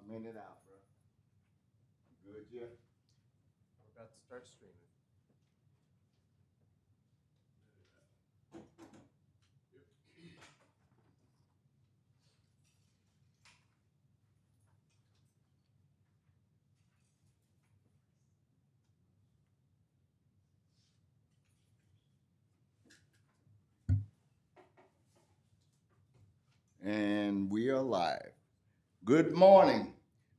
minute out, bro. Good, Jeff? We're about to start streaming. And we are live. Good morning.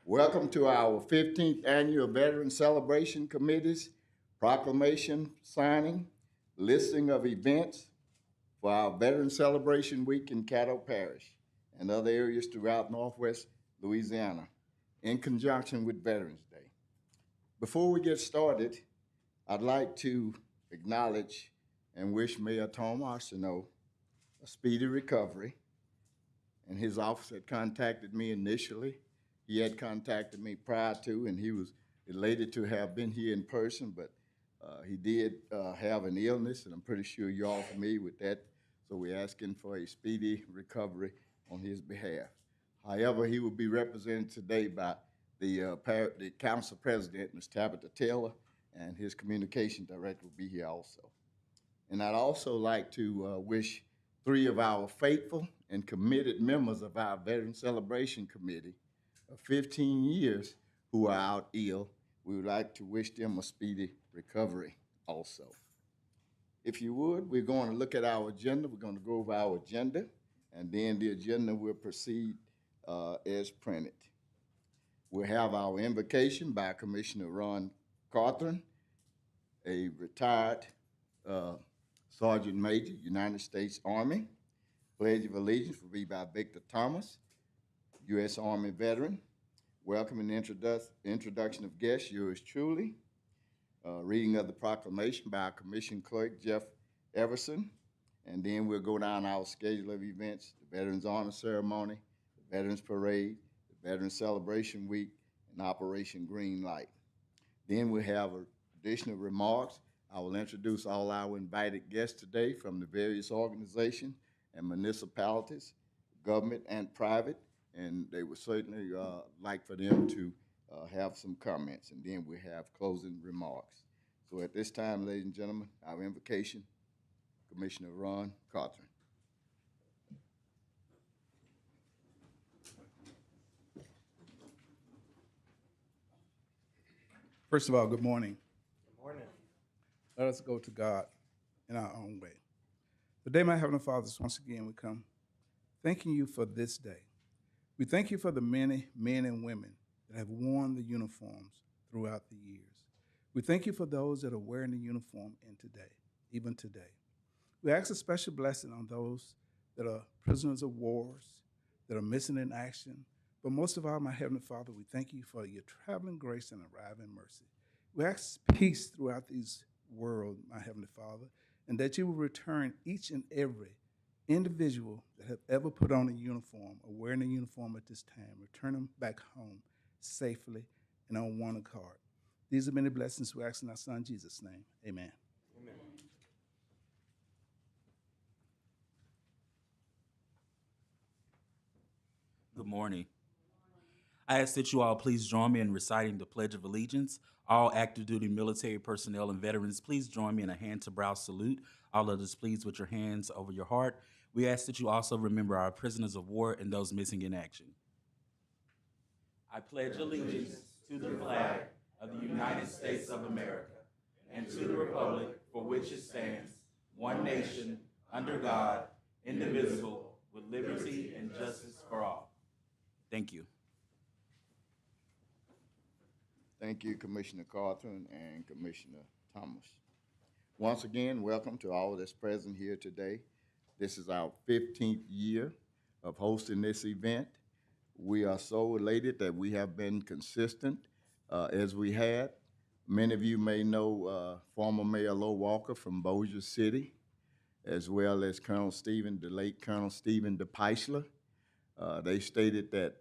Welcome to our 15th Annual Veteran Celebration Committee's proclamation signing, listing of events for our Veteran Celebration Week in Caddo Parish and other areas throughout Northwest Louisiana in conjunction with Veterans Day. Before we get started, I'd like to acknowledge and wish Mayor Tom Arsenault a speedy recovery. And his office had contacted me initially. He had contacted me prior to, and he was elated to have been here in person, but he did have an illness, and I'm pretty sure you're all familiar with that. So we're asking for a speedy recovery on his behalf. However, he will be represented today by the council president, Ms. Tabitha Taylor, and his communication director will be here also. And I'd also like to wish three of our faithful and committed members of our Veteran Celebration Committee of 15 years who are out ill. We would like to wish them a speedy recovery also. If you would, we're going to look at our agenda. We're going to go over our agenda, and then the agenda will proceed as printed. We'll have our invocation by Commissioner Ron Carthren, a retired Sergeant Major, United States Army. Pledge of Allegiance will be by Victor Thomas, U.S. Army veteran. Welcome and introduction of guests, yours truly. Reading of the proclamation by our Commission Clerk, Jeff Everson. And then we'll go down our schedule of events, the Veterans Honor Ceremony, the Veterans Parade, the Veterans Celebration Week, and Operation Green Light. Then we'll have additional remarks. I will introduce all our invited guests today from the various organizations and municipalities, government and private, and they would certainly like for them to have some comments, and then we have closing remarks. So at this time, ladies and gentlemen, our invocation, Commissioner Ron Carthren. First of all, good morning. Good morning. Let us go to God in our own way. Today, my Heavenly Father, once again we come thanking you for this day. We thank you for the many men and women that have worn the uniforms throughout the years. We thank you for those that are wearing the uniform even today. We ask a special blessing on those that are prisoners of wars, that are missing in action. But most of all, my Heavenly Father, we thank you for your traveling grace and arriving mercy. We ask peace throughout this world, my Heavenly Father, and that you will return each and every individual that have ever put on a uniform or wearing a uniform at this time, return them back home safely and on one accord. These are many blessings we ask in our Son, Jesus' name. Amen. Amen. Good morning. I ask that you all please join me in reciting the Pledge of Allegiance. All active duty military personnel and veterans, please join me in a hand-to-brow salute. All others, please, with your hands over your heart. We ask that you also remember our prisoners of war and those missing in action. I pledge allegiance to the flag of the United States of America and to the republic for which it stands, one nation, under God, indivisible, with liberty and justice for all. Thank you. Thank you, Commissioner Carthren and Commissioner Thomas. Once again, welcome to all that's present here today. This is our 15th year of hosting this event. We are so elated that we have been consistent as we had. Many of you may know former Mayor Lo Walker from Bossier City, as well as the late Colonel Stephen DePeisler. They stated that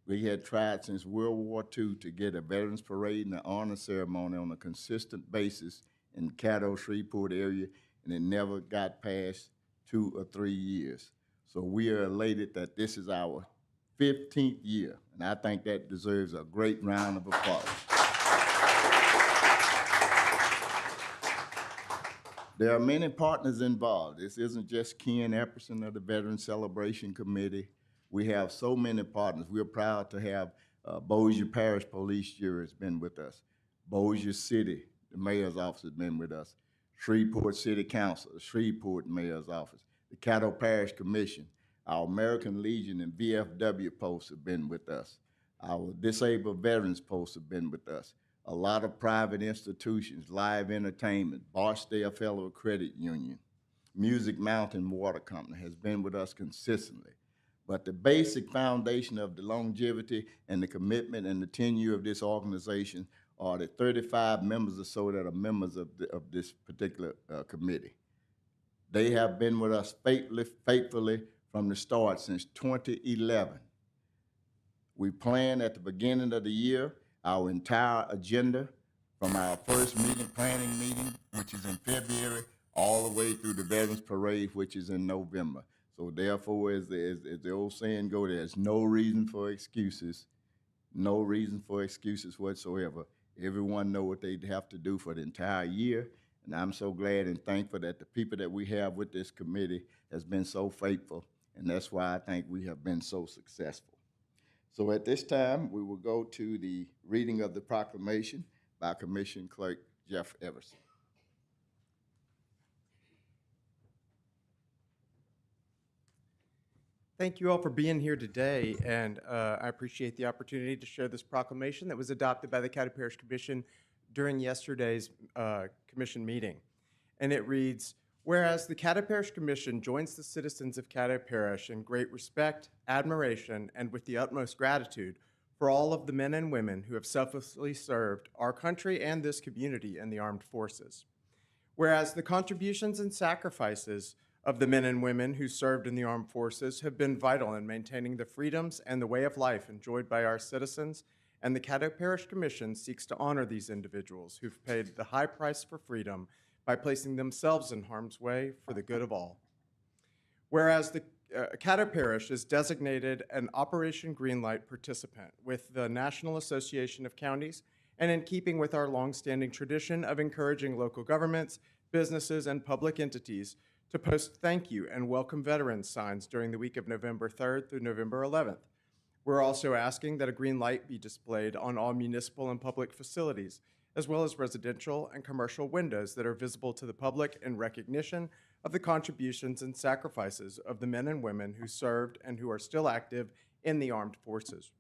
we had tried since World War II to get a Veterans Parade and an honor ceremony on a consistent basis in Caddo, Shreveport area, and it never got past 2 or 3 years. So we are elated that this is our 15th year, and I think that deserves a great round of applause. There are many partners involved. This isn't just Ken Epperson of the Veteran Celebration Committee. We have so many partners. We're proud to have Bossier Parish Police Jury has been with us. Bossier City, the mayor's office has been with us. Shreveport City Council, the Shreveport Mayor's Office, the Caddo Parish Commission, our American Legion and VFW posts have been with us. Our Disabled Veterans posts have been with us. A lot of private institutions, live entertainment, Barksdale Fellow Credit Union, Music Mountain Water Company has been with us consistently. But the basic foundation of the longevity and the commitment and the tenure of this organization are the 35 members or so that are members of this particular committee. They have been with us faithfully from the start since 2011. We planned at the beginning of the year our entire agenda from our first planning meeting, which is in February, all the way through the Veterans Parade, which is in November. So therefore, as the old saying goes, there's no reason for excuses, no reason for excuses whatsoever. Everyone know what they have to do for the entire year, and I'm so glad and thankful that the people that we have with this committee has been so faithful, and that's why I think we have been so successful. So at this time, we will go to the reading of the proclamation by Commission Clerk Jeff Everson. Thank you all for being here today, and I appreciate the opportunity to share this proclamation that was adopted by the Caddo Parish Commission during yesterday's commission meeting. And it reads, whereas the Caddo Parish Commission joins the citizens of Caddo Parish in great respect, admiration, and with the utmost gratitude for all of the men and women who have selflessly served our country and this community in the armed forces. Whereas the contributions and sacrifices of the men and women who served in the armed forces have been vital in maintaining the freedoms and the way of life enjoyed by our citizens, and the Caddo Parish Commission seeks to honor these individuals who've paid the high price for freedom by placing themselves in harm's way for the good of all. Whereas the Caddo Parish is designated an Operation Greenlight participant with the National Association of Counties, and in keeping with our longstanding tradition of encouraging local governments, businesses, and public entities to post thank you and welcome veterans signs during the week of November 3rd through November 11th. We're also asking that a green light be displayed on all municipal and public facilities, as well as residential and commercial windows that are visible to the public in recognition of the contributions and sacrifices of the men and women who served and who are still active in the armed forces.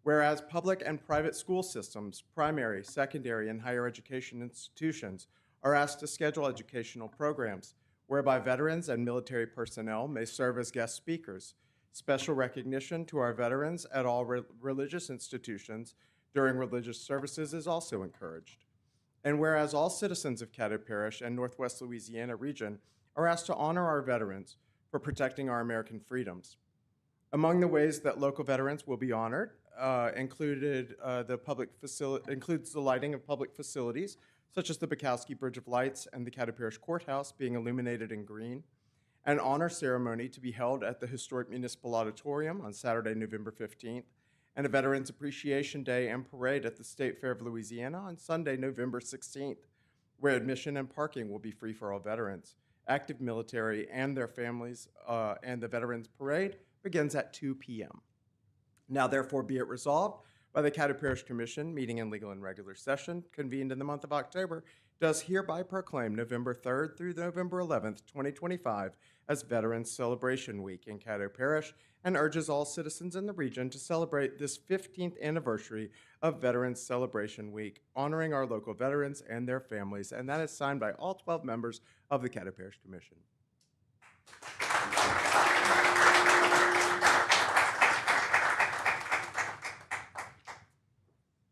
Whereas public and private school systems, primary, secondary, and higher education institutions are asked to schedule educational programs whereby veterans and military personnel may serve as guest speakers. Special recognition to our veterans at all religious institutions during religious services is also encouraged. And whereas all citizens of Caddo Parish and Northwest Louisiana region are asked to honor our veterans for protecting our American freedoms. Among the ways that local veterans will be honored includes the lighting of public facilities, such as the Bukowski Bridge of Lights and the Caddo Parish Courthouse being illuminated in green, an honor ceremony to be held at the Historic Municipal Auditorium on Saturday, November 15th, and a Veterans Appreciation Day and Parade at the State Fair of Louisiana on Sunday, November 16th, where admission and parking will be free for all veterans, active military, and their families, and the Veterans Parade begins at 2 p.m. Now, therefore, be it resolved by the Caddo Parish Commission, meeting in legal and regular session, convened in the month of October, does hereby proclaim November 3rd through November 11th, 2025, as Veterans Celebration Week in Caddo Parish, and urges all citizens in the region to celebrate this 15th anniversary of Veterans Celebration Week, honoring our local veterans and their families, and that is signed by all 12 members of the Caddo Parish Commission.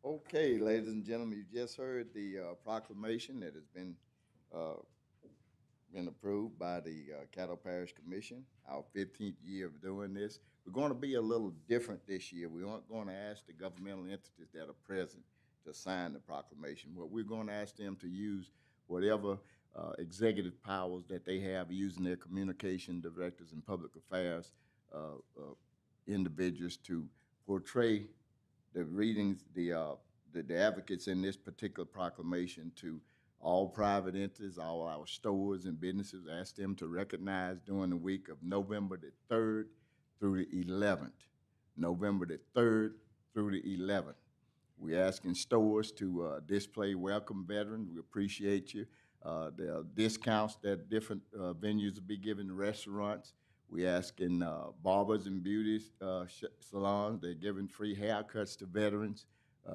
Okay, ladies and gentlemen, you just heard the proclamation that has been approved by the Caddo Parish Commission, our 15th year of doing this. We're going to be a little different this year. We aren't going to ask the governmental entities that are present to sign the proclamation. What we're going to ask them to use whatever executive powers that they have using their communication directors and public affairs individuals to portray the readings, the advocates in this particular proclamation to all private entities, all our stores and businesses, ask them to recognize during the week of November the 3rd through the 11th. November the 3rd through the 11th. We're asking stores to display welcome veterans. We appreciate you. There are discounts that different venues will be giving, restaurants. We're asking barbers and beauty salons. They're giving free haircuts to veterans.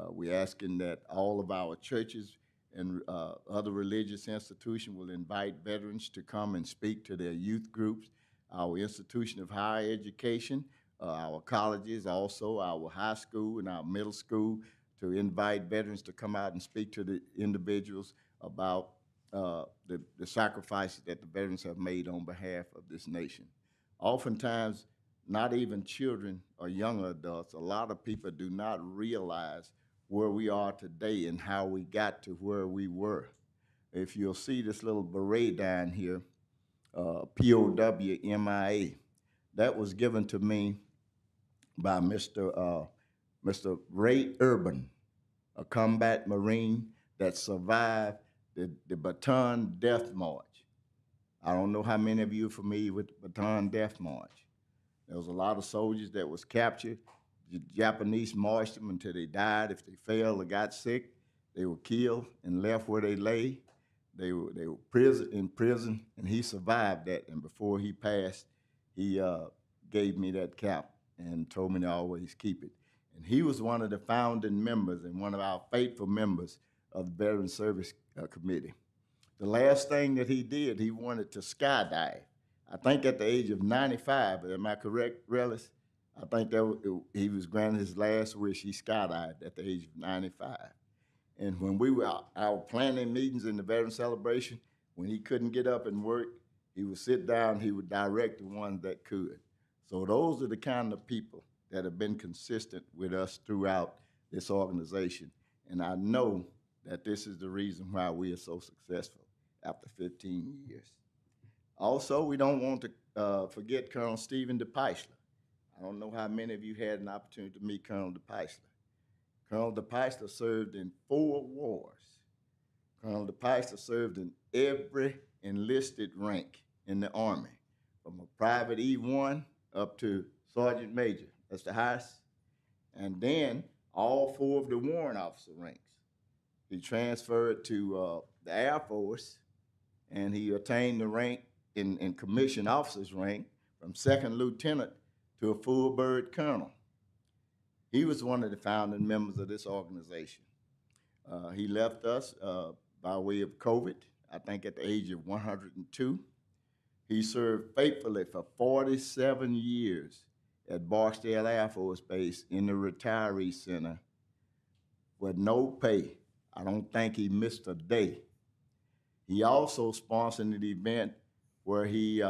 We're asking that all of our churches and other religious institutions will invite veterans to come and speak to their youth groups. Our institution of higher education, our colleges, also our high school and our middle school, to invite veterans to come out and speak to the individuals about the sacrifices that the veterans have made on behalf of this nation. Oftentimes, not even children or young adults, a lot of people do not realize where we are today and how we got to where we were. If you'll see this little beret down here, POW MIA, that was given to me by Mr. Ray Urban, a combat Marine that survived the Bataan Death March. I don't know how many of you are familiar with the Bataan Death March. There was a lot of soldiers that was captured. The Japanese marched them until they died. If they failed or got sick, they were killed and left where they lay. They were in prison, and he survived that. And before he passed, he gave me that cap and told me to always keep it. And he was one of the founding members and one of our faithful members of the Veteran Service Committee. The last thing that he did, he wanted to skydive. I think at the age of 95, am I correct, Relis? I think he was granted his last wish. He skydived at the age of 95. And when we were our planning meetings in the Veteran Celebration, when he couldn't get up and work, he would sit down, he would direct the ones that could. So those are the kind of people that have been consistent with us throughout this organization. And I know that this is the reason why we are so successful after 15 years. Also, we don't want to forget Colonel Stephen DePeisler. I don't know how many of you had an opportunity to meet Colonel DePeisler. Colonel DePeisler served in 4 wars. Colonel DePeisler served in every enlisted rank in the Army, from a private E1 up to Sergeant Major. That's the highest. And then all 4 of the warrant officer ranks. He transferred to the Air Force, and he attained the rank in commissioned officer's rank from 2nd lieutenant to a full bird colonel. He was one of the founding members of this organization. He left us by way of COVID, I think at the age of 102. He served faithfully for 47 years at Barksdale Air Force Base in the retiree center with no pay. I don't think he missed a day. He also sponsored an event where he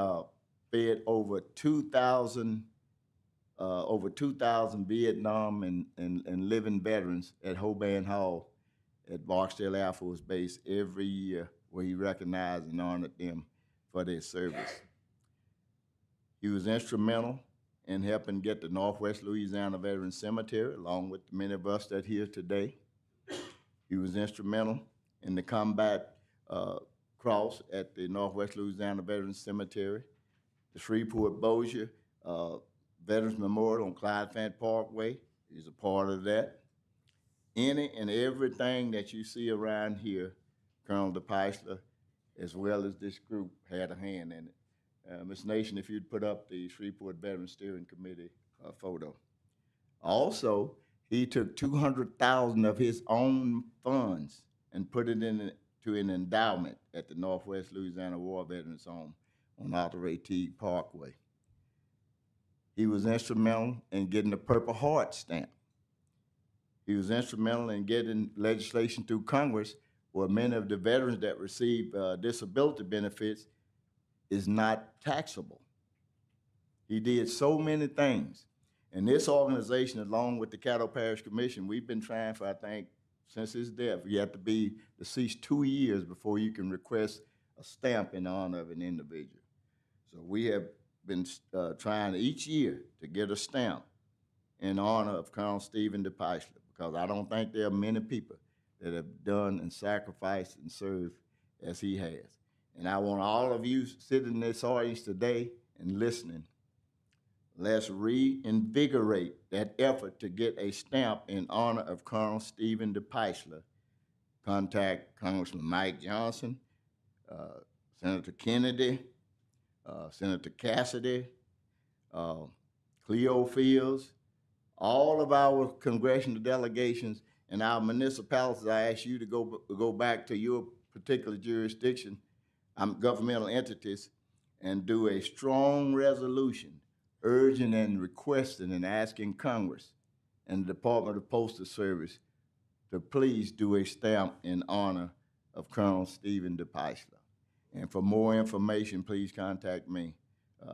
fed over 2,000 Vietnam and living veterans at Hoban Hall at Barksdale Air Force Base every year, where he recognized and honored them for their service. He was instrumental in helping get the Northwest Louisiana Veterans Cemetery, along with many of us that are here today. He was instrumental in the combat cross at the Northwest Louisiana Veterans Cemetery, the Shreveport-Bossier Veterans Memorial on Clyde Fant Parkway. He's a part of that. Any and everything that you see around here, Colonel DePeisler, as well as this group, had a hand in it. Ms. Nation, if you'd put up the Shreveport Veterans Steering Committee photo. Also, he took $200,000 of his own funds and put it into an endowment at the Northwest Louisiana War Veterans Home on Arthur Ray Teague Parkway. He was instrumental in getting the Purple Heart stamp. He was instrumental in getting legislation through Congress where many of the veterans that receive disability benefits is not taxable. He did so many things. And this organization, along with the Caddo Parish Commission, we've been trying for, I think, since his death. You have to be deceased 2 years before you can request a stamp in honor of an individual. So we have been trying each year to get a stamp in honor of Colonel Stephen DePeisler, because I don't think there are many people that have done and sacrificed and served as he has. And I want all of you sitting in this audience today and listening, let's reinvigorate that effort to get a stamp in honor of Colonel Stephen DePeisler. Contact Congressman Mike Johnson, Senator Kennedy, Senator Cassidy, Cleo Fields, all of our congressional delegations and our municipalities. I ask you to go back to your particular jurisdiction, governmental entities, and do a strong resolution urging and requesting and asking Congress and the Department of Postal Service to please do a stamp in honor of Colonel Stephen DePeisler. And for more information, please contact me.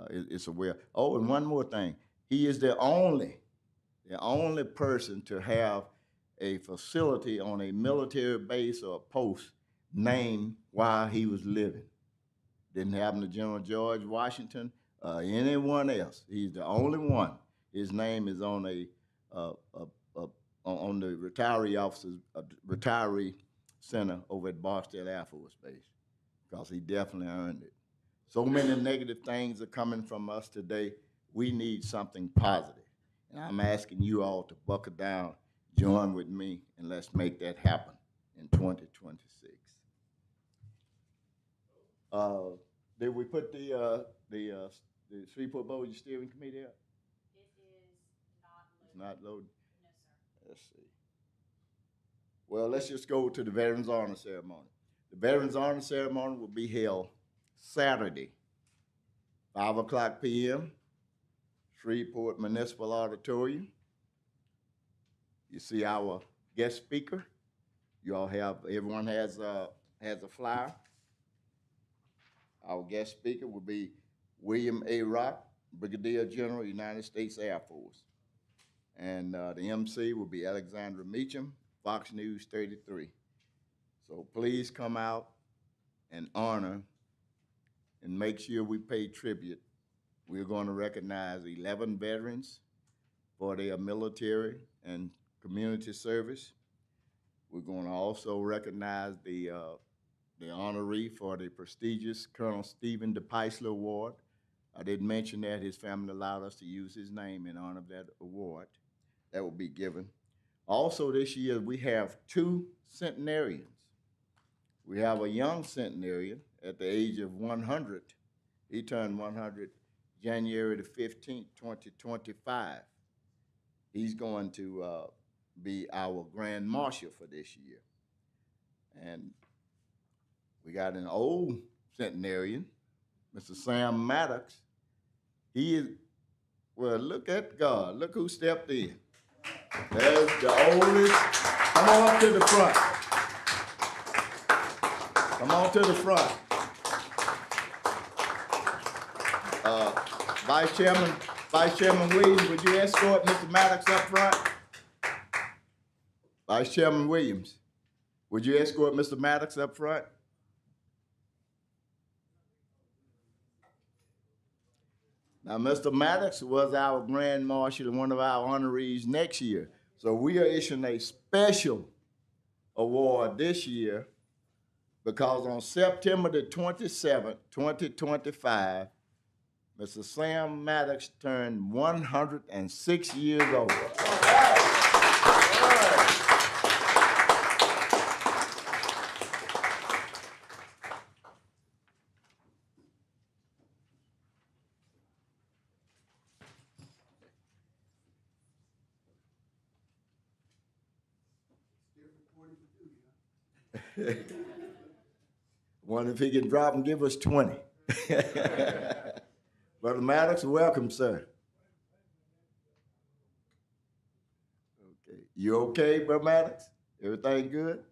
It's aware. Oh, and one more thing. He is the only person to have a facility on a military base or a post named while he was living. Didn't happen to General George Washington, anyone else. He's the only one. His name is on on the retiree center over at Barksdale Air Force Base, because he definitely earned it. So many negative things are coming from us today. We need something positive. And I'm asking you all to buckle down, join with me, and let's make that happen in 2026. Did we put the Shreveport Bossier Steering Committee up? It is It's not loaded. No, sir. Let's see. Well, let's just go to the Veterans Honor Ceremony. The Veterans Honor Ceremony will be held Saturday, 5 o'clock p.m., Shreveport Municipal Auditorium. You see our guest speaker. You all everyone has a flyer. Our guest speaker will be William A. Rock, Brigadier General, United States Air Force. And the MC will be Alexandra Meacham, Fox News 33. So please come out and honor and make sure we pay tribute. We're going to recognize 11 veterans for their military and community service. We're going to also recognize the honoree for the prestigious Colonel Stephen DePeisler Award. I didn't mention that his family allowed us to use his name in honor of that award. That will be given. Also this year, we have 2 centenarians. We have a young centenarian at the age of 100. He turned 100 January the 15th, 2025. He's going to be our Grand Marshal for this year. And we got an old centenarian, Mr. Sam Maddox. He is, well, look at God. Look who stepped in. There's the oldest. Come on up to the front. Come on to the front. Vice Chairman Williams, would you escort Mr. Maddox up front? Vice Chairman Williams, would you escort Mr. Maddox up front? Now, Mr. Maddox was our Grand Marshal and one of our honorees next year. So we are issuing a special award this year because on September the 27th, 2025, Mr. Sam Maddox turned 106 years old. Wonder if he can drop and give us 20. Brother Maddox, welcome, sir. Okay. You okay, Brother Maddox? Everything good?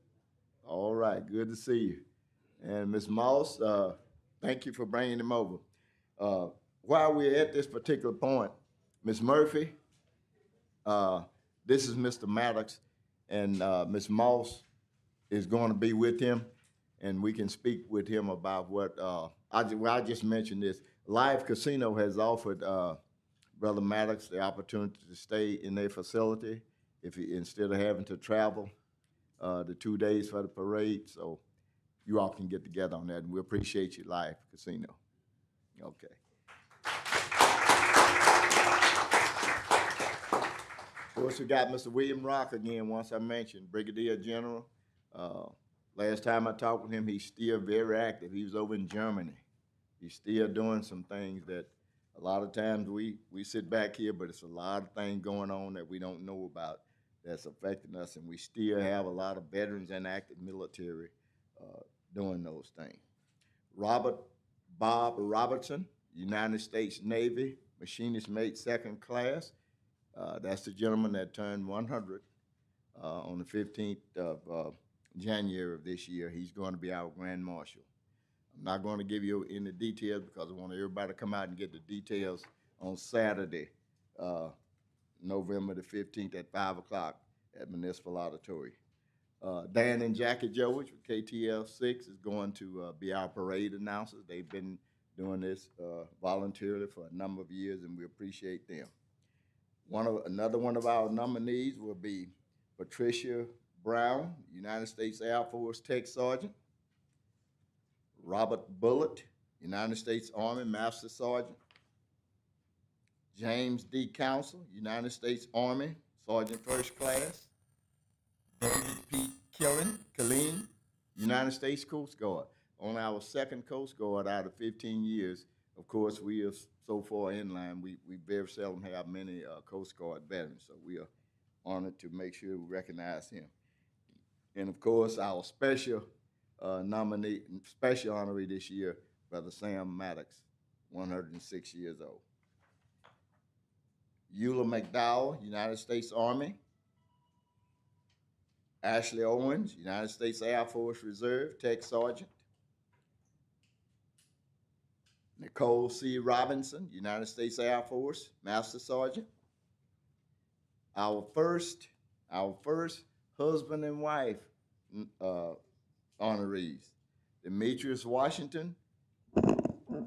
All right, good to see you. And Ms. Moss, thank you for bringing him over. While we're at this particular point, Ms. Murphy, this is Mr. Maddox, and Ms. Moss is going to be with him, and we can speak with him about what, I just mentioned this. Live Casino has offered Brother Maddox the opportunity to stay in their facility instead of having to travel the 2 days for the parade. So you all can get together on that, and we appreciate you, Live Casino. Okay. Of course, we got Mr. William Rock again, once I mentioned, Brigadier General. Last time I talked with him, he's still very active. He was over in Germany. He's still doing some things that a lot of times we sit back here, but it's a lot of things going on that we don't know about that's affecting us, and we still have a lot of veterans and active military doing those things. Robert Bob Robertson, United States Navy, machinist mate second class. That's the gentleman that turned 100 on the 15th of January of this year. He's going to be our Grand Marshal. I'm not going to give you any details because I want everybody to come out and get the details on Saturday, November the 15th at 5 o'clock at Municipal Auditorium. Dan and Jackie Jowich with KTL 6 is going to be our parade announcers. They've been doing this voluntarily for a number of years, and we appreciate them. Another one of our nominees will be Patricia Brown, United States Air Force Tech Sergeant. Robert Bullitt, United States Army Master Sergeant. James D. Council, United States Army Sergeant First Class. David P. Killeen, United States Coast Guard. On our second Coast Guard out of 15 years. Of course, we are so far in line, we very seldom have many Coast Guard veterans, so we are honored to make sure we recognize him. And of course, our special honoree this year, Brother Sam Maddox, 106 years old. Eula McDowell, United States Army. Ashley Owens, United States Air Force Reserve, Tech Sergeant. Nicole C. Robinson, United States Air Force, Master Sergeant. Our first husband and wife honorees. Demetrius Washington,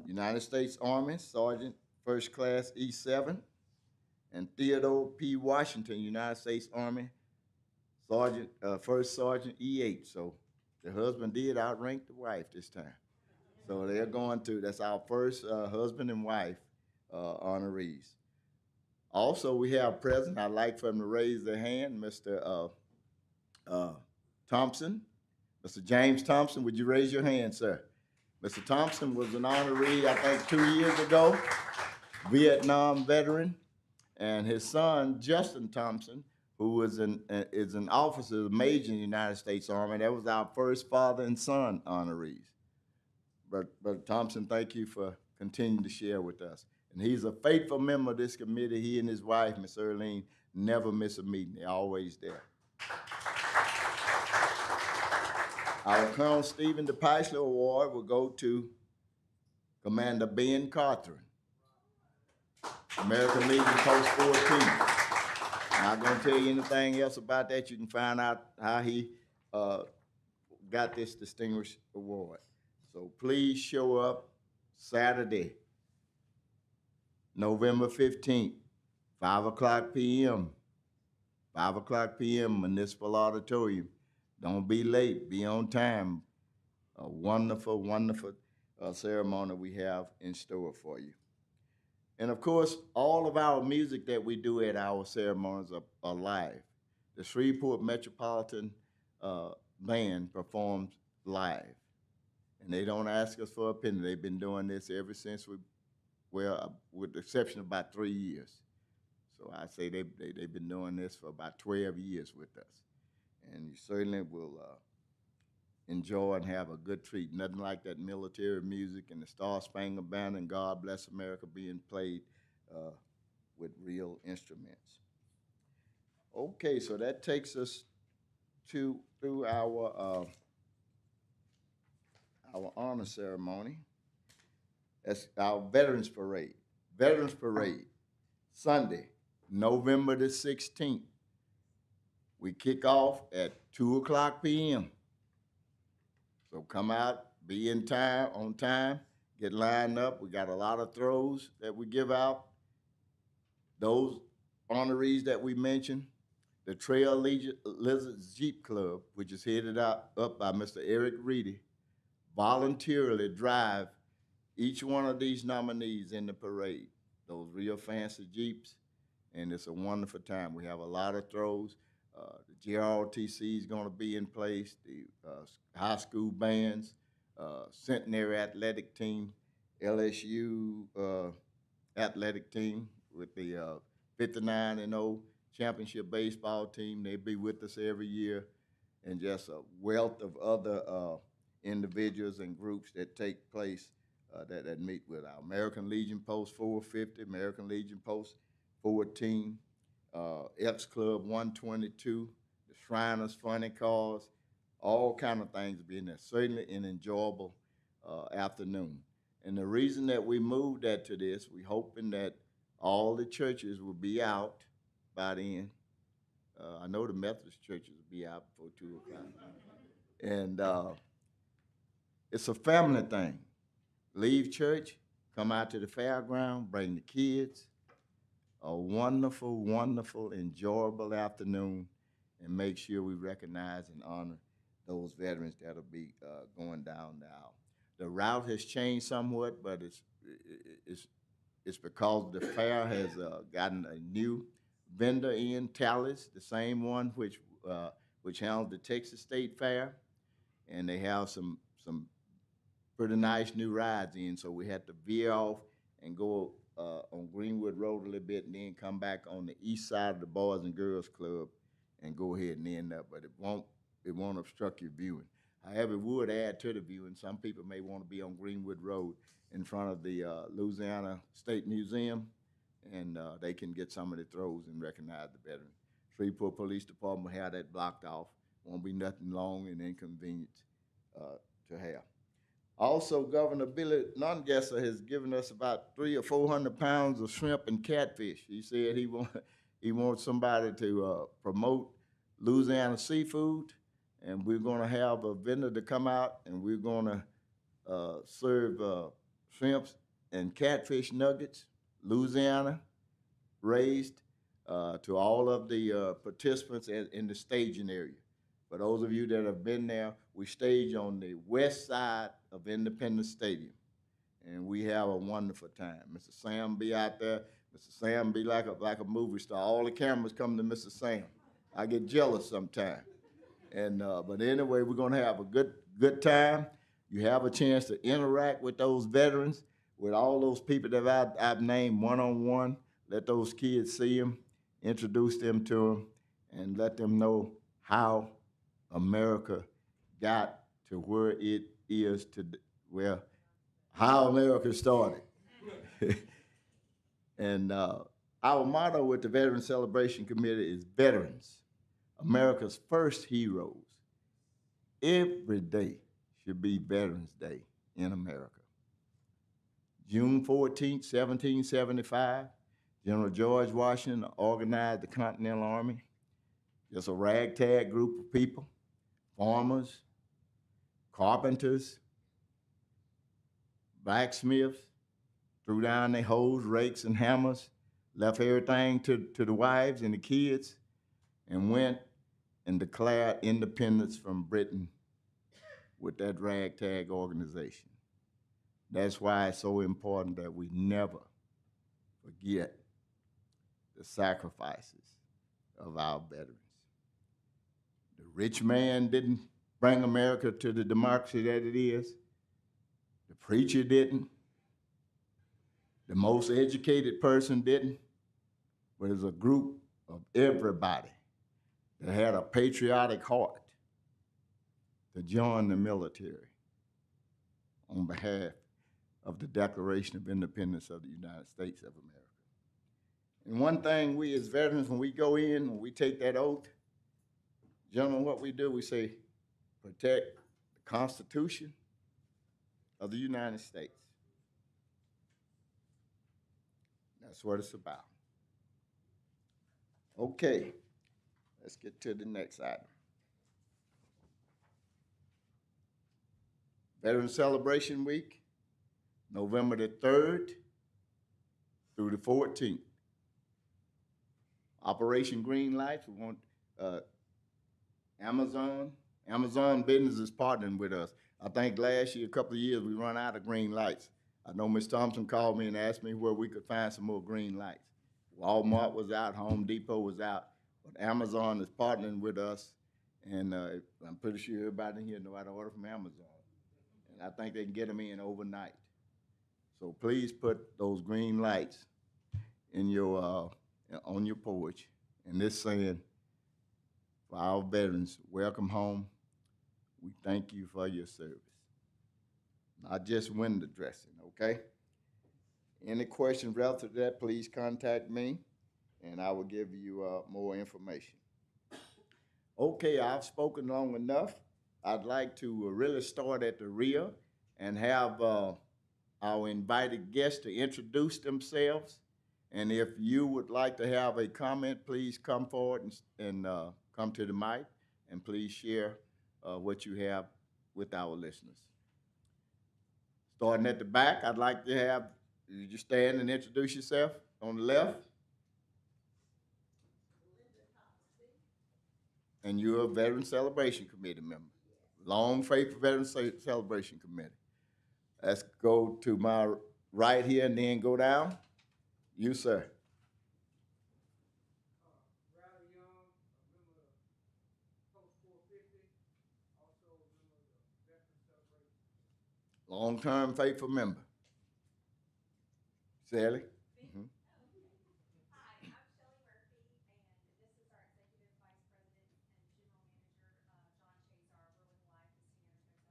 United States Army, Sergeant First Class E7. And Theodore P. Washington, United States Army, Sergeant, First Sergeant E8. So the husband did outrank the wife this time. So they're going to, that's our first husband and wife honorees. Also, we have present, I'd like for them to raise their hand, Mr. Thompson. Mr. James Thompson, would you raise your hand, sir? Mr. Thompson was an honoree, I think, 2 years ago, Vietnam veteran. And his son, Justin Thompson, who is an officer, major in the United States Army, that was our first father and son honorees. Brother Thompson, thank you for continuing to share with us. And he's a faithful member of this committee. He and his wife, Miss Earlene, never miss a meeting. They're always there. Our Colonel Stephen DePaisley Award will go to Commander Ben Carthren, American Legion Post 14. I'm not going to tell you anything else about that. You can find out how he got this distinguished award. So please show up Saturday, November 15th, 5 o'clock p.m. 5 o'clock p.m., Municipal Auditorium. Don't be late, be on time. A wonderful, wonderful ceremony we have in store for you. And of course, all of our music that we do at our ceremonies are live. The Shreveport Metropolitan Band performs live. And they don't ask us for a penny. They've been doing this ever since with the exception of about 3 years. So I say they've been doing this for about 12 years with us. And you certainly will enjoy and have a good treat. Nothing like that military music and the Star Spangled Banner and God Bless America being played with real instruments. Okay, so that takes us through our honor ceremony. That's our Veterans Parade. Veterans Parade, Sunday, November the 16th. We kick off at 2 o'clock p.m. So come out, be in time, on time, get lined up. We got a lot of throws that we give out. those honorees that we mentioned, the Trail Lizards Jeep Club, which is headed up by Mr. Eric Reedy, voluntarily drive each one of these nominees in the parade, those real fancy Jeeps, and it's a wonderful time. We have a lot of throws. The JROTC is going to be in place, the high school bands, Centenary Athletic Team, LSU athletic team with the 59-0 championship baseball team. They be with us every year, and just a wealth of other individuals and groups that take place that meet with our American Legion Post 450, American Legion Post 14, Epps Club 122, the Shriners Funny Cars, all kind of things being there. Certainly an enjoyable afternoon. And the reason that we moved that to this, we hoping that all the churches will be out by then. I know the Methodist churches will be out before 2 o'clock. And it's a family thing. Leave church, come out to the fairground, bring the kids. A wonderful, wonderful, enjoyable afternoon, and make sure we recognize and honor those veterans that'll be going down the aisle. The route has changed somewhat, but it's because the fair has gotten a new vendor in, Tallis, the same one which handles the Texas State Fair, and they have some pretty nice new rides in, so we had to veer off and go on Greenwood Road a little bit, and then come back on the east side of the Boys and Girls Club and go ahead and end up, but it won't obstruct your viewing. However, it would add to the viewing. Some people may want to be on Greenwood Road in front of the Louisiana State Museum, and they can get some of the throws and recognize the veterans. Shreveport Police Department will have that blocked off. Won't be nothing long and inconvenient to have. Also, Governor Billy Nungesser has given us about 300 or 400 pounds of shrimp and catfish. He said he wants somebody to promote Louisiana seafood, and we're going to have a vendor to come out, and we're going to serve shrimps and catfish nuggets, Louisiana raised, to all of the participants in the staging area. For those of you that have been there, we stage on the west side of Independence Stadium, and we have a wonderful time. Mr. Sam be out there. Mr. Sam be like a movie star. All the cameras come to Mr. Sam. I get jealous sometimes. And but anyway, we're gonna have a good time. You have a chance to interact with those veterans, with all those people that I've named one-on-one. Let those kids see them, introduce them to them, and let them know how America got to where it is today, well, how America started. And our motto with the Veteran Celebration Committee is Veterans, America's first heroes. Every day should be Veterans Day in America. June 14th, 1775, General George Washington organized the Continental Army. Just a ragtag group of people, farmers, carpenters, blacksmiths, threw down their hoes, rakes, and hammers, left everything to the wives and the kids, and went and declared independence from Britain with that ragtag organization. That's why it's so important that we never forget the sacrifices of our veterans. The rich man didn't bring America to the democracy that it is. The preacher didn't. The most educated person didn't. But it's a group of everybody that had a patriotic heart to join the military on behalf of the Declaration of Independence of the United States of America. And one thing we as veterans, when we go in, when we take that oath, gentlemen, what we do, we say, protect the Constitution of the United States. That's what it's about. Okay, let's get to the next item. Veteran Celebration Week, November the 3rd through the 14th. Operation Green Lights, we want, Amazon Business is partnering with us. I think last year, a couple of years, we run out of green lights. I know Ms. Thompson called me and asked me where we could find some more green lights. Walmart was out, Home Depot was out, but Amazon is partnering with us, and I'm pretty sure everybody in here know how to order from Amazon. And I think they can get them in overnight. So please put those green lights in your, on your porch, and this saying, for our veterans, welcome home. We thank you for your service. Not just window dressing, okay? Any questions relative to that, please contact me, and I will give you more information. Okay, I've spoken long enough. I'd like to really start at the rear and have our invited guests to introduce themselves. And if you would like to have a comment, please come forward and come to the mic, and please share what you have with our listeners. Starting at the back, I'd like to have you just stand and introduce yourself. On the left. And you're a Veteran Celebration Committee member. Long faithful Veteran Celebration Committee. Let's go to my right here and then go down. You, sir. Rather young, a member of Post 450, also a member of the Veteran Celebration. Long-term faithful member. Sally? Mhm. Hi, I'm Shelley Murphy, and this is our Executive Vice President and General Manager, John Chazar. We're with Life in Standard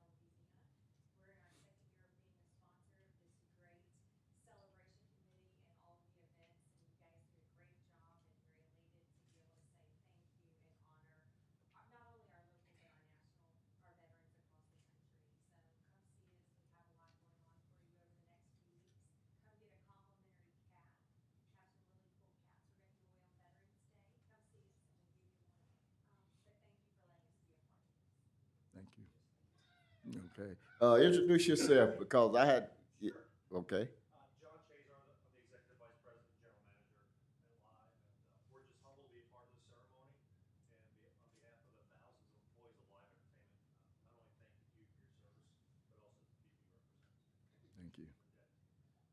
Hotel, Louisiana. We're in our second year of being a sponsor of this great celebration committee and all of the events, and you guys do a great job, and we're elated to be able to say thank you and honor not only our local but our national, our veterans across the country. So come see us. We have a lot going on for you over the next few weeks. Come get a complimentary cat. Have some really cool cats we're gonna give away on Veterans Day. Come see us and we'll give you one. So thank you for letting us be a part of this. Thank you. Okay. Introduce yourself because I had. Okay. John Chazar, I'm the Executive Vice President and General Manager at Live, and we're just humbled to be a part of this ceremony. And on behalf of the thousands of employees of Live Entertainment, not only thank you for your service, but also to the people you represent. Thank you.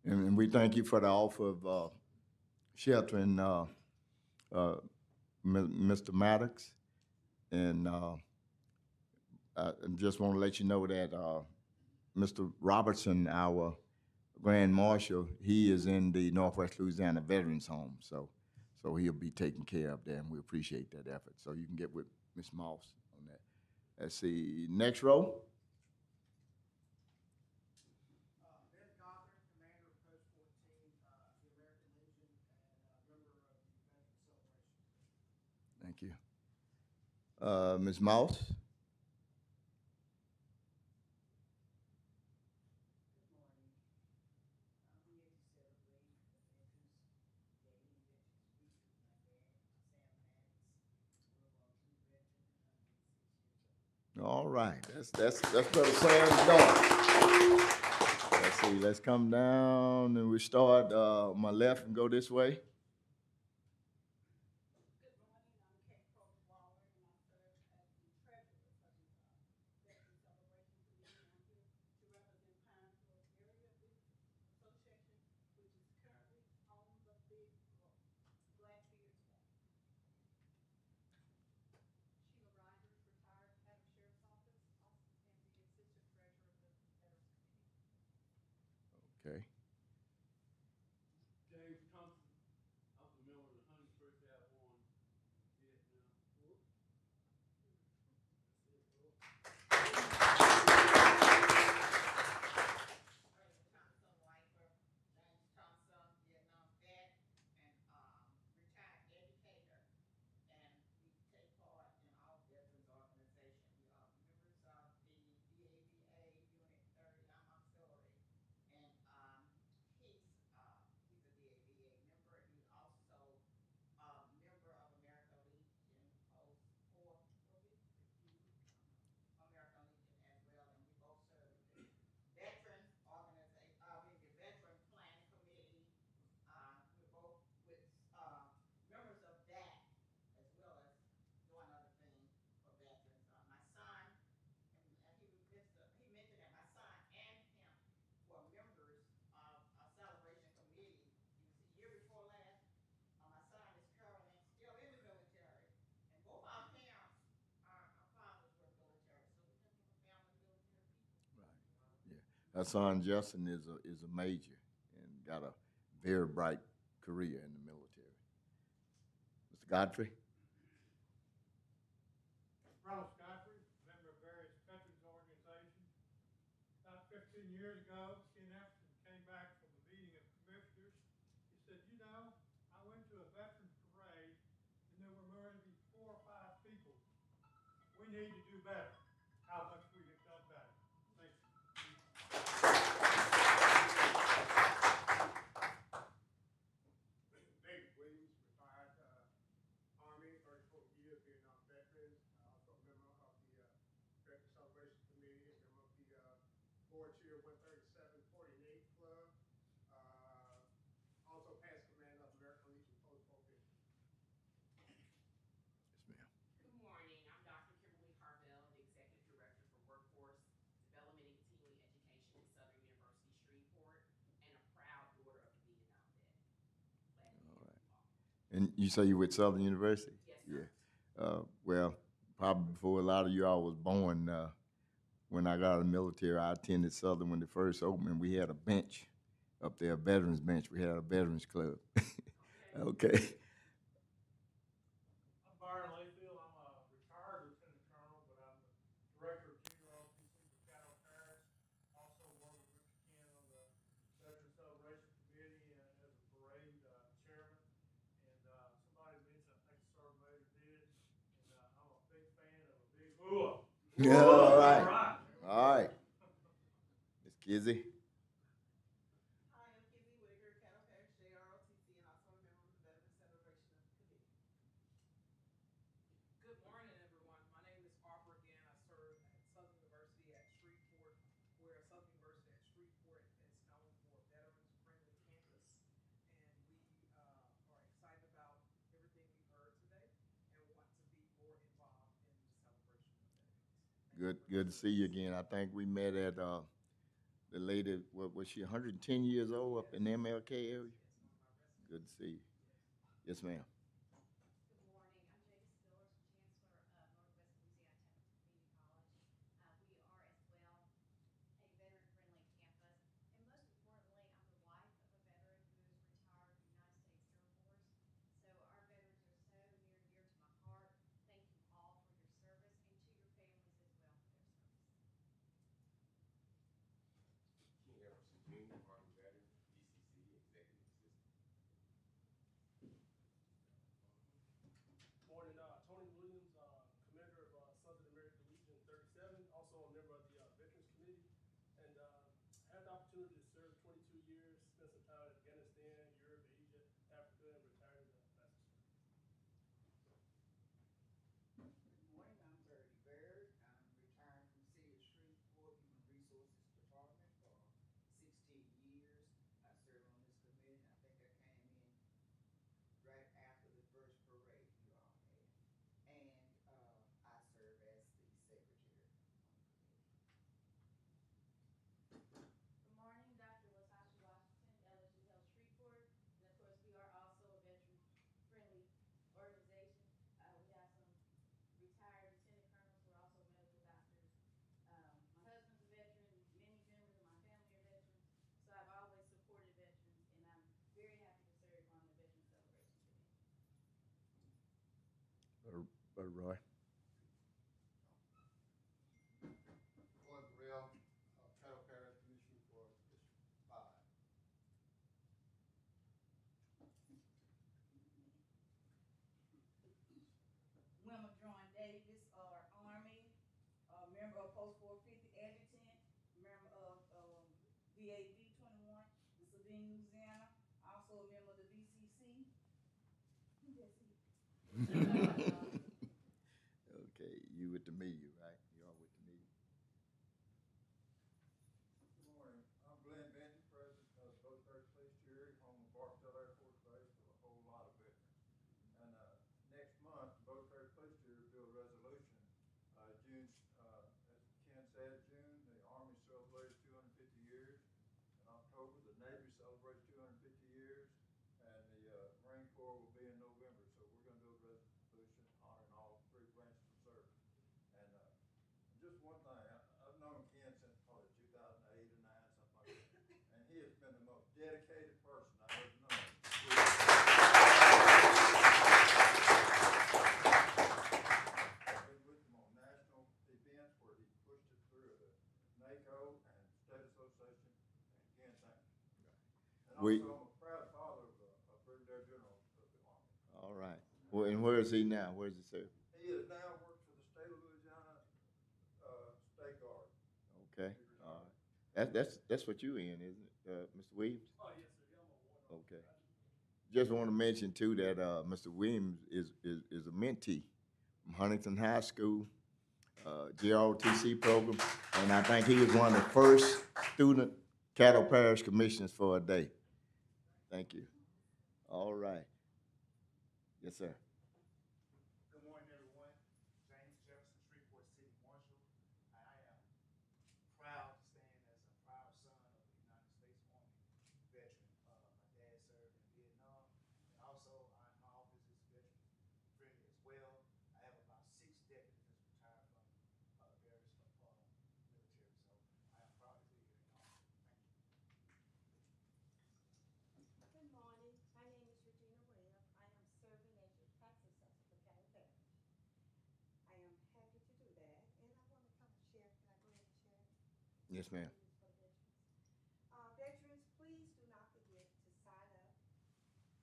And we thank you for the offer of sheltering Mr. Maddox. And I just want to let you know that Mr. Robertson, our Grand Marshal, he is in the Northwest Louisiana Veterans Home. So he'll be taken care of there, and we appreciate that effort. So you can get with Ms. Moss on that. Let's see, next row. Ben Gothard, Commander of Post 14, the American Legion, and member of the Veteran Celebration. Thank you. Ms. Moss. Good morning. We here to celebrate the Veterans Day and Veterans Week with my dad, Sam Maddox, World War II veteran, 106 years old. All right, that's Brother Sam's daughter. Let's see, let's come down and we start on my left and go this way. Good morning, I'm Kate Probst Waller, and I serve as the treasurer for the Veteran Celebration Committee. I'm here to represent Pine Shores Area Business Association, which is currently on the big road. Glad to be here today. Sheila Rogers, retired Caddo Sheriff's Office, and the Assistant Treasurer of the Veterans Committee. Okay. James Thompson, My son Justin is a major and got a very bright career in the military. Mr. Godfrey? Ronald Godfrey, member of various veterans organizations. About 15 years ago, Ken Epson came back from a meeting of commissioners. He said, you know, I went to a veterans parade and there were maybe 4 or 5 people. We need to do better. How much we have done better. Thank you. David Williams, retired Army, 34 years being on veterans. Also a member of the Veteran Celebration Committee, a member of the board chair 13748 Club. Also past commander of American Legion Post 450. Yes, ma'am. Good morning. I'm Dr. Kimberly Harvell, the Executive Director for Workforce Development and Continuing Education at Southern University Shreveport, and a proud daughter of a Vietnam vet. Glad to be here with you all. And you say you with Southern University? Yes, sir. Yeah. Well, probably before a lot of you all was born, when I got out of the military, I attended Southern when they first opened. We had a bench up there, a veterans bench. We had a veterans club. Okay. I'm Byron Layfield. I'm a retired lieutenant colonel, but I'm the director of junior ROTC for Caddo Parish. Also work with Mr. Ken on the Veteran Celebration Committee and as a parade chairman. And somebody mentioned, I think Sergeant Major did, and I'm a big fan of a big hula. Yeah, all right. All right. All right. Miss Kizzy. Hi, I'm Kizzy Whitaker, Caddo Parish JROTC, and also a member of the Veteran Celebration Committee. Good morning, everyone. My name is Barbara again. I serve at Southern University at Shreveport, where Southern University at Shreveport is known for a veterans-friendly campus. And we are excited about everything we've heard today and want to be more involved in the celebration of veterans. Good to see you again. I think we met at the lady, what was she, 110 years old up in the MLK area? Good to see you. Yes, ma'am. Good morning. I'm Jada Spillers, Chancellor of Northwest Louisiana Technical Community College. We are as well a veteran-friendly campus. And most importantly, I'm the wife of a veteran who is retired from the United States Air Force. So our veterans are so near and dear to my heart. Thank you all for your service and to your families as well for their service. King Everson Jr., Army veteran, DCC Executive Assistant. Morning, Tony Williams, commander of Sons of the American Legion 37, also a member of the Veterans Committee, and had the opportunity to serve 22 years, spent some time in Afghanistan, Europe, Asia, Africa, and retired as a master sergeant. Good morning, I'm Birdie Bird. I'm retired from the city of Shreveport Human Resources Department for 16 years. I served on this committee, and I think I came in right after the first parade you all had. And I serve as the secretary on the committee. Good morning, Dr. Latasha Washington, LSU Health Shreveport. And of course, we are also a veteran-friendly organization. We have some retired lieutenant colonels who are also medical doctors. My husband's a veteran. Many members of my family are veterans. So I've always supported veterans, and I'm very happy to serve on the Veteran Celebration Committee. Brother Roy. Roy Burrell, Caddo Parish Commissioner for District 5. Wilma John Davis, Army, member of Post 450 Adjutant, member of VAV 21 in Sabine, Louisiana, also a member of the VCC. That's it. Okay, you with the milieu, right? You all with the milieu. Good morning. I'm Glenn Benton, President of the Boat 30 Police Jury, home of Barksdale Air Force Base for a whole lot of veterans. And next month, the Boat 30 Police Jury will do a resolution. June, as Ken said, June, the Army celebrates 250 years. In October, the Navy celebrates 250 years. And the Marine Corps will be in November. So we're going to do a resolution honoring all three branches of service. And NACO and State Association, and again, thank you. And We- also, I'm a proud father of a brigadier general of the Army. All right. Well, and where is he now? Where is he serve? He is now works for the state of Louisiana, State Guard. Okay. He All retired. right. That's what you in, isn't it, Mr. Williams? Oh, yes, sir, yeah, I'm a warrant officer. Okay. Just want to mention too that Mr. Williams is a mentee from Huntington High School, GROTC program, and I think he was one of the first student Caddo Parish commissioners for a day. Thank you. All right. Yes, sir. Good morning, everyone. James Jefferson, Shreveport City Marshal. I am proud to stand as a proud son of a United States Army veteran. My dad served in Vietnam, and also my office is veteran friendly as well. I have about 6 deputies that's retired from various military, so I am proud to be here in office. Thank you. Good morning. My name is Regina Webb. I am serving as your tax assessor for Caddo Parish. I am happy to do that, and I want to kind of share. Can I go ahead and share? Yes, ma'am. For veterans. Veterans, please do not forget to sign up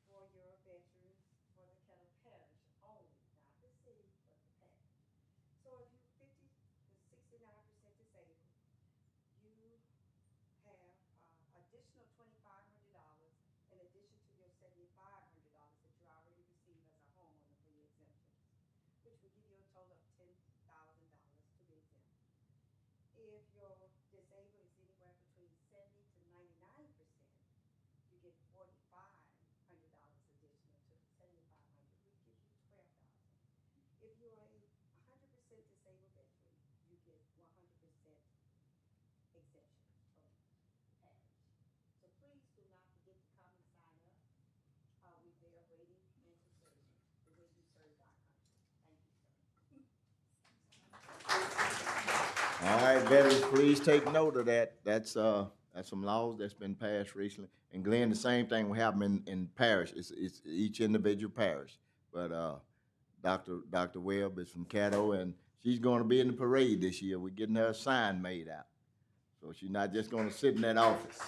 for your veterans for the Caddo Parish only, not the city, but the parish. So if you're 50 to 69% disabled, you have additional $2,500 in addition to your $7,500 that you already receive as a homeowner for your exemptions, which will give you a total of $10,000 to be exempt. If your disabled is anywhere between 70 to 99%, you get $4,500 additional to the 7,500, which gives you 12,000. If you are a 100% disabled veteran, you get 100% exemption from the parish. So please do not forget to come and sign up. We're there waiting and to serve you the way you served our country. Thank you, sir. All right, veterans, please take note of that. That's some laws that's been passed recently. And Glenn, the same thing will happen in parish. It's each individual parish. But Dr. Webb is from Caddo, and she's going to be in the parade this year. We're getting her a sign made out, so she's not just going to sit in that office.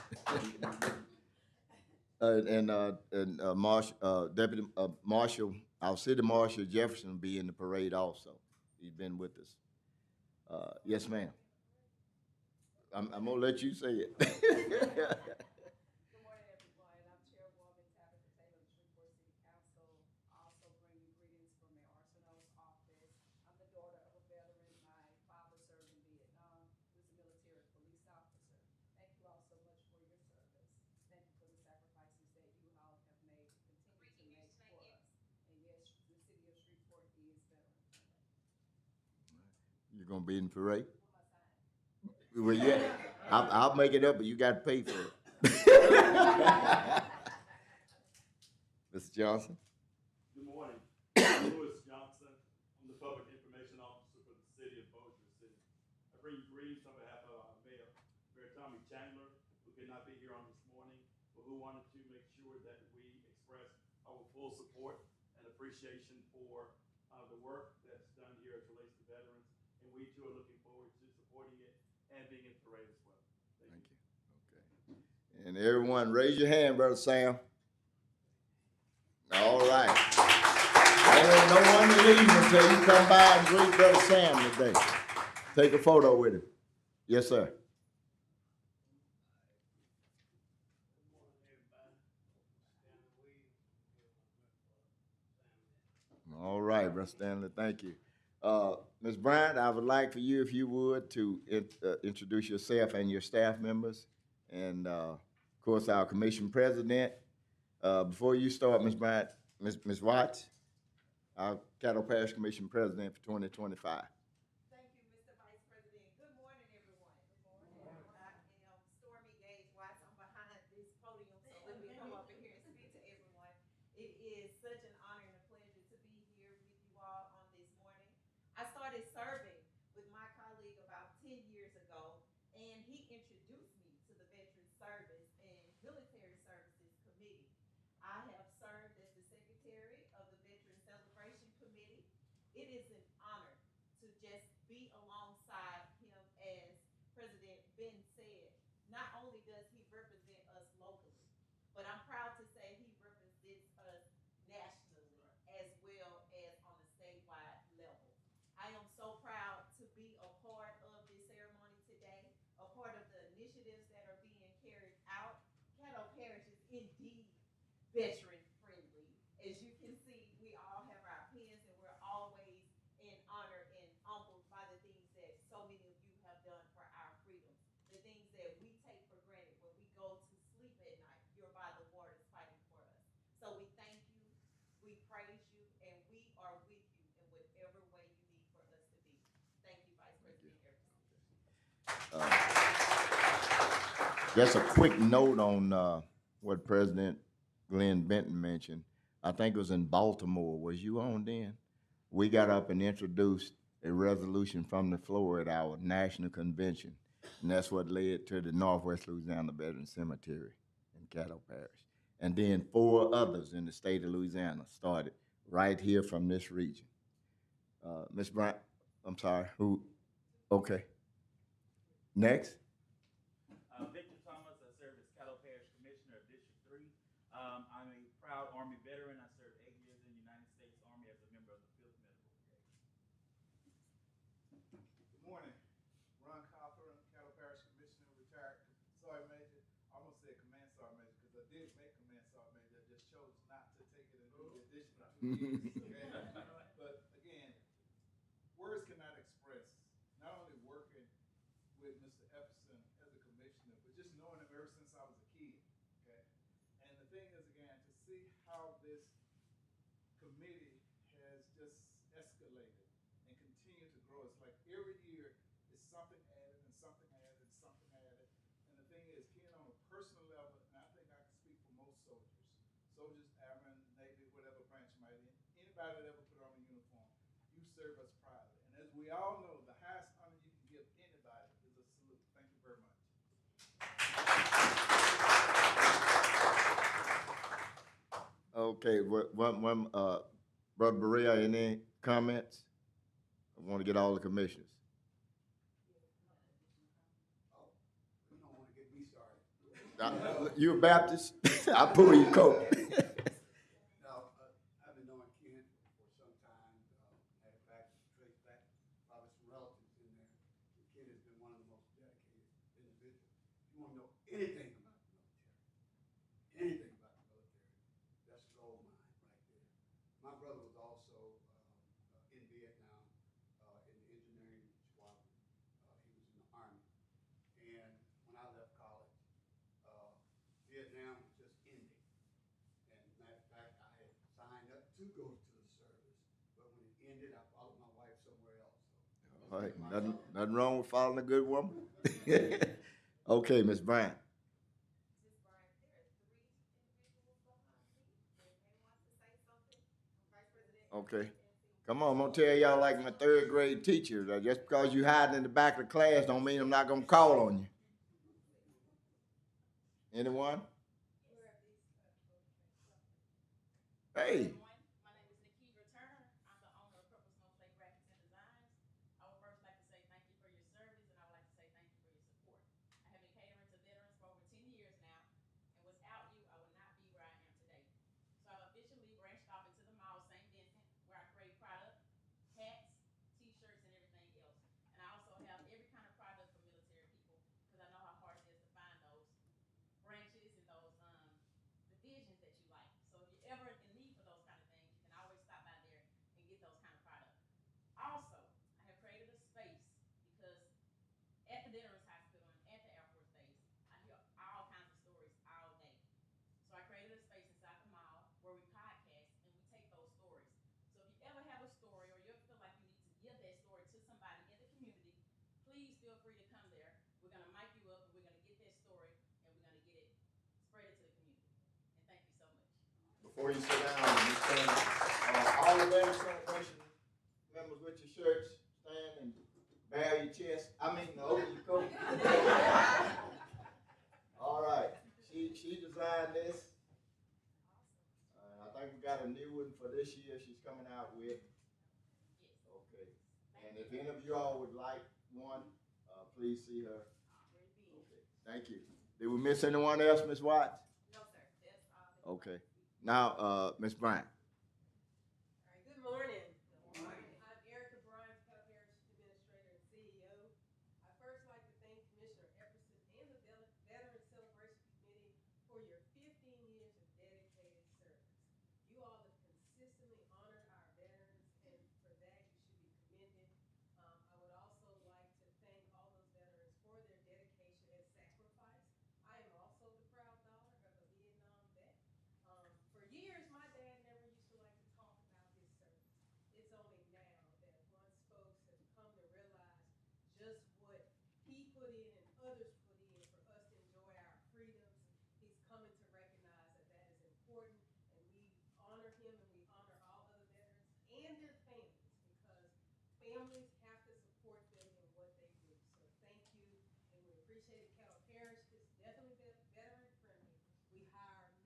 Deputy Marshal, our City Marshal Jefferson will be in the parade also. He's been with us. Yes, ma'am. I'm gonna let you say it. Good morning, everyone. I'm Chairwoman Tabitha Taylor of the Shreveport City Council. I also bring you greetings from Mayor Arsenault's office. I'm the daughter of a veteran. My father served in Vietnam. He was a military police officer. Thank you all so much for your service. Thank you for the sacrifices that you all have made and continue to make for us. And yes, the city of Shreveport is veteran friendly. You're gonna be in the parade? With my sign. Well, yeah, I'll make it up, but you got to pay for it. Mr. Johnson. Good morning. I'm Louis Johnson. I'm the Public Information Officer for the City of Bossier City. I bring you greetings on behalf of our Mayor, Mayor Tommy Chandler, who could not be here on this morning, but who wanted to make sure that we express our full support and appreciation for the work that's done here as relates to veterans. And we too are looking forward to supporting it and being in the parade as well. Thank you. Okay. And everyone, raise your hand, Brother Sam. All right. There ain't no one to leave until you come by and greet Brother Sam today. Take a photo with him. Yes, sir. Good morning, everybody. Stanley Williams, here with Sam. All right, Brother Stanley, thank you. Ms. Bryant, I would like for you, if you would, to introduce yourself and your staff members, and of course, our commission president. Before you start, Ms. Bryant, Ms. Watts, our Caddo Parish Commission president for 2025. Thank you, Mr. Vice President. Good morning, everyone. Good morning. I am Stormy Gage Watts. I'm behind this podium, so let me come up in here and speak to everyone. It is such an honor and a pleasure to be here with you all on this morning. I started serving with my colleague about 10 years ago, and he introduced me to the Veteran Service and Military Services Committee. I have served as the secretary of the Veteran Celebration Committee. It is an honor to just be alongside him as president veteran friendly. As you can see, we all have our pens and we're always in honor and humbled by the things that so many of you have done for our freedoms. The things that we take for granted when we go to sleep at night, you're by the waters fighting for us. So we thank you, we praise you, and we are with you in whatever way you need for us to be. Thank you, Vice President Everson. Just a quick note on what President Glenn Benton mentioned. I think it was in Baltimore. Was you on then? We got up and introduced a resolution from the floor at our national convention, and that's what led to the Northwest Louisiana Veterans Cemetery in Caddo Parish. And then 4 others in the state of Louisiana started right here from this region. Ms. Bryant, I'm sorry, who? Okay. Next. Victor Thomas, I serve as Caddo Parish Commissioner of District 3. I'm a proud Army veteran. I served 8 years in the United States Army as a member of the 5th Medical Brigade. Good morning. Ron Cawthorn, Caddo Parish Commissioner, retired Sergeant Major. I almost said Command Sergeant Major because I did make Command Sergeant Major. I just chose not to take it and do the additional 2 years. Okay? But again, words cannot express not only working with Mr. Epperson as a commissioner, but just knowing him ever since I was a kid. Okay? And the thing is, again, to see how this committee has just escalated and continued to grow. It's like every year is something added and something added and something added. And the thing is, Ken, on a personal level, and I think I can speak for most soldiers, airmen, Navy, whatever branch you might be in, anybody that ever put on a uniform, you serve us proudly. And as we all know, the highest honor you can give anybody is a salute. Thank you very much. Okay, Brother Berea, any comments? I want to get all the commissioners. You don't want to get me started. You a Baptist? I pull your coat. No, I've been knowing Ken for some time. Matter of fact, trace back probably some relatives in there. And Ken has been one of the most dedicated individuals. If you want to know anything about the military, that's a gold mine right there. My brother was also in Vietnam in the engineering squadron. He was in the Army. And when I left college, Vietnam was just ending. And matter of fact, I had signed up to go to the service, but when it ended, I followed my wife somewhere else. So All right, nothing wrong with following a good woman. Okay, Ms. Bryant. Ms. Bryant, there are 3 individuals behind me that may want to say something. Vice President Okay. Everson and Senior. Come on, I'm gonna tell y'all like my 3rd grade teacher. Just because you hiding in the back of the class don't mean I'm not gonna call on you. Anyone? Hey. My name is Nikita Turner. I'm the owner of Purple Snowflake Graphics and Designs. I would first like to say thank you for your service, and I would like to say thank you for your support. I have been catering to veterans for over 10 years now, and without you, I would not be where I am today. So I've officially branched off into the mall, St. Vincent, where I create product, hats, t-shirts, and everything else. And I also have every kind of product for military people, because I know how hard it is to find those branches and those divisions that you like. So if you're ever in need for those kind of things, you can always stop by there and get those kind of products. Also, I have created a space because at the Veterans Hospital and at the Air Force Base, I hear all kinds of stories all day. So I created a space inside the mall where we podcast and we take those stories. So if you ever have a story or you ever feel like you need to give that story to somebody in the community, please feel free to come there. We're going to mic you up and we're going to get that story and we're going to get it spread it to the community. And thank you so much. Before you sit down, Ms. Turner, all the veteran celebration members with your shirts, stand and bare your chest. Open your coat. All right. She designed this. I think we got a new one for this year she's coming out with. Yes. Okay. And if any of you all would like one, please see her. Okay. Thank you. Did we miss anyone else, Ms. Watts? No, sir. That's all. Okay. Now, Ms. Bryant. All right, good morning. Good morning. I'm Erica Bryant, Caddo Parish Administrator and CEO. I'd first like to thank Commissioner Epperson and the Veteran Celebration Committee for your 15 years of dedicated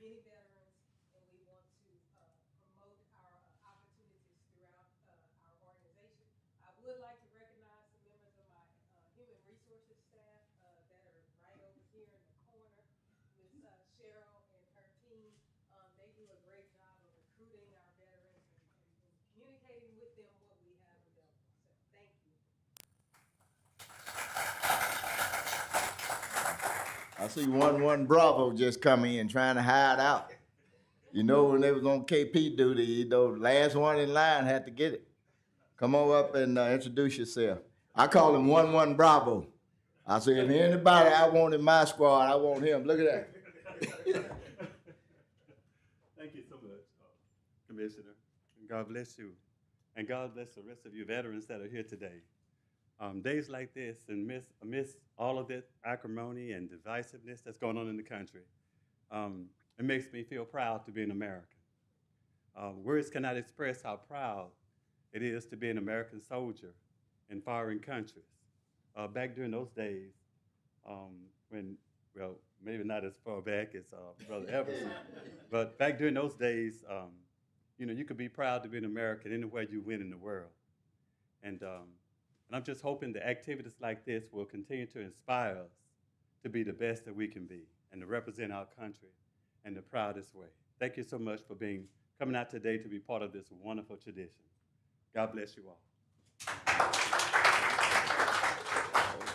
many veterans, and we want to promote our opportunities throughout our organization. I would like to recognize some members of my human resources staff that are right over here in the corner. Miss Cheryl and her team, they do a great job of recruiting our veterans and communicating with them what we have available. So thank you. I see 1-1 Bravo just come in trying to hide out. You know, when they was on KP duty, you know, last one in line had to get it. Come on up and introduce yourself. I call him 1-1 Bravo. I say, if anybody I want in my squad, I want him. Look at that. Thank you so much, Commissioner. And God bless you. And God bless the rest of you veterans that are here today. Days like this, and amidst all of this acrimony and divisiveness that's going on in the country, it makes me feel proud to be an American. Words cannot express how proud it is to be an American soldier in foreign countries. Back during those days, when, well, maybe not as far back as Brother Everson, but back during those days, you know, you could be proud to be an American anywhere you went in the world. And I'm just hoping that activities like this will continue to inspire us to be the best that we can be and to represent our country in the proudest way. Thank you so much for coming out today to be part of this wonderful tradition. God bless you all.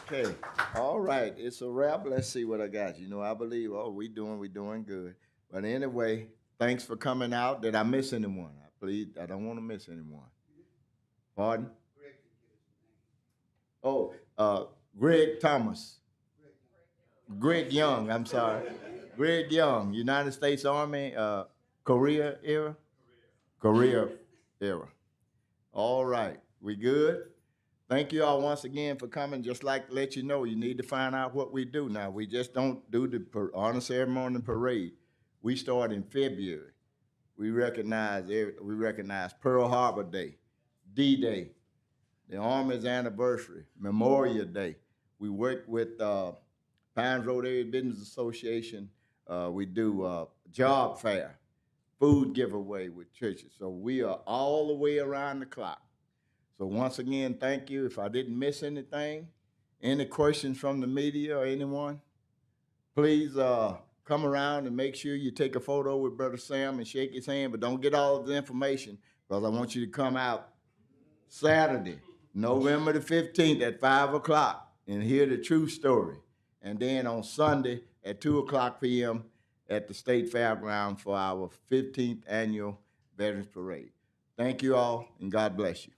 Okay, all right, it's a wrap. Let's see what I got. You know, I believe, we doing good. But anyway, thanks for coming out. Did I miss anyone? I don't want to miss anyone. Pardon? Oh, Greg Thomas. Greg Young, I'm sorry. Greg Young, United States Army, Korea era? Korea era. All right, we good? Thank you all once again for coming. Just like to let you know, you need to find out what we do now. We just don't do the honor ceremony and parade. We start in February. We recognize Pearl Harbor Day, D-Day, the Army's anniversary, Memorial Day. We work with Pines Road Area Business Association. We do job fair, food giveaway with churches. So we are all the way around the clock. So once again, thank you. If I didn't miss anything, any questions from the media or anyone, please come around and make sure you take a photo with Brother Sam and shake his hand, but don't get all of the information because I want you to come out Saturday, November the 15th at 5 o'clock and hear the true story. And then on Sunday at 2 o'clock p.m. at the State Fairground for our 15th annual Veterans Parade. Thank you all, and God bless you.